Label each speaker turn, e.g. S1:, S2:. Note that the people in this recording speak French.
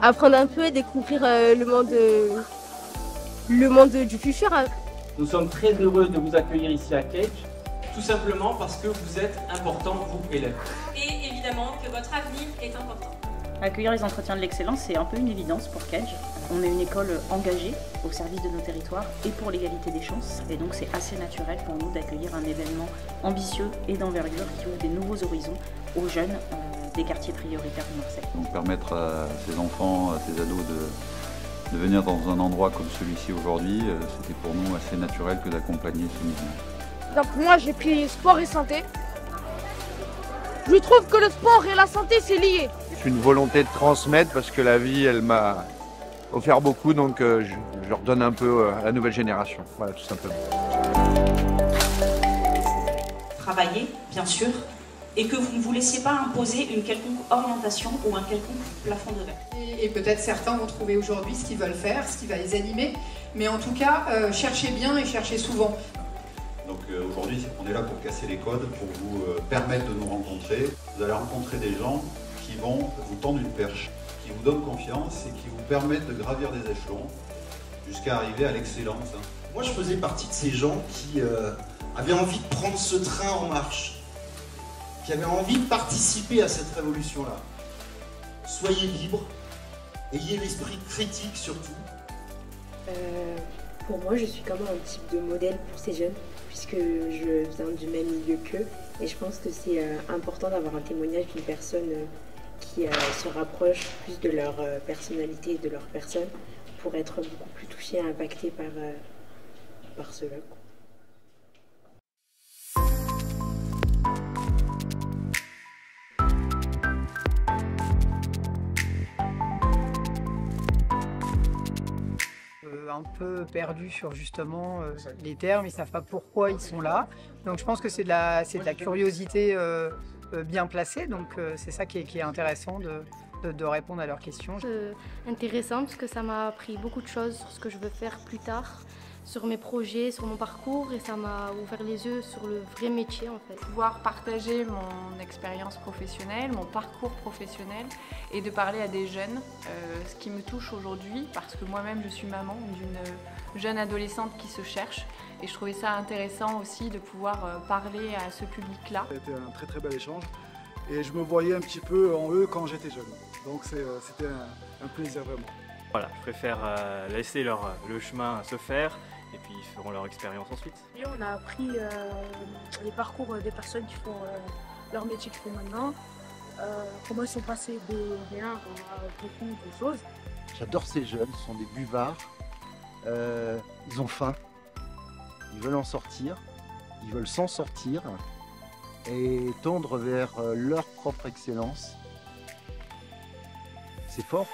S1: apprendre un peu, découvrir le monde du futur.
S2: Nous sommes très heureux de vous accueillir ici à Cage, tout simplement parce que vous êtes importants, vous élèves.
S3: Et évidemment que votre avenir est important.
S4: Accueillir les entretiens de l'excellence, c'est un peu une évidence pour Cage. On est une école engagée au service de nos territoires et pour l'égalité des chances. Et donc c'est assez naturel pour nous d'accueillir un événement ambitieux et d'envergure qui ouvre des nouveaux horizons aux jeunes des quartiers prioritaires de Marseille.
S5: Donc permettre à ces enfants, à ces ados de venir dans un endroit comme celui-ci aujourd'hui, c'était pour nous assez naturel que d'accompagner ce mouvement.
S6: Donc moi j'ai pris sport et santé. Je trouve que le sport et la santé c'est lié.
S7: C'est une volonté de transmettre parce que la vie elle m'a offert beaucoup, donc je redonne un peu à la nouvelle génération. Voilà, tout simplement.
S3: Travailler, bien sûr, et que vous ne vous laissiez pas imposer une quelconque orientation ou un quelconque plafond de verre.
S8: Et peut-être certains vont trouver aujourd'hui ce qu'ils veulent faire, ce qui va les animer, mais en tout cas, cherchez bien et cherchez souvent.
S9: Donc aujourd'hui, on est là pour casser les codes, pour vous permettre de nous rencontrer. Vous allez rencontrer des gens qui vont vous tendre une perche, qui vous donnent confiance et qui vous permettent de gravir des échelons jusqu'à arriver à l'excellence.
S10: Moi, je faisais partie de ces gens qui avaient envie de prendre ce train en marche, qui avaient envie de participer à cette révolution-là. Soyez libres, ayez l'esprit critique surtout.
S11: Pour moi, je suis comme un type de modèle pour ces jeunes, puisque je viens du même milieu qu'eux. Et je pense que c'est important d'avoir un témoignage d'une personne qui se rapproche plus de leur personnalité et de leur personne pour être beaucoup plus touché et impacté par cela.
S12: Un peu perdus sur justement les termes, ils ne savent pas pourquoi ils sont là. Donc je pense que c'est de la curiosité bien placée, donc c'est ça qui est intéressant de répondre à leurs questions.
S1: Intéressant parce que ça m'a appris beaucoup de choses sur ce que je veux faire plus tard, sur mes projets, sur mon parcours, et ça m'a ouvert les yeux sur le vrai métier en fait.
S13: Pouvoir partager mon expérience professionnelle, mon parcours professionnel et de parler à des jeunes, ce qui me touche aujourd'hui parce que moi-même je suis maman d'une jeune adolescente qui se cherche et je trouvais ça intéressant aussi de pouvoir parler à ce public-là.
S14: C'était un très très bel échange et je me voyais un petit peu en eux quand j'étais jeune, donc c'était un plaisir vraiment.
S15: Voilà, je préfère laisser le chemin se faire et puis ils feront leur expérience ensuite.
S6: Et on a appris les parcours des personnes qui font leur métier qu'ils font maintenant, comment ils sont passés de rien à beaucoup de choses.
S16: J'adore ces jeunes, ce sont des buvards, ils ont faim, ils veulent en sortir, ils veulent s'en sortir et tendre vers leur propre excellence. C'est fort.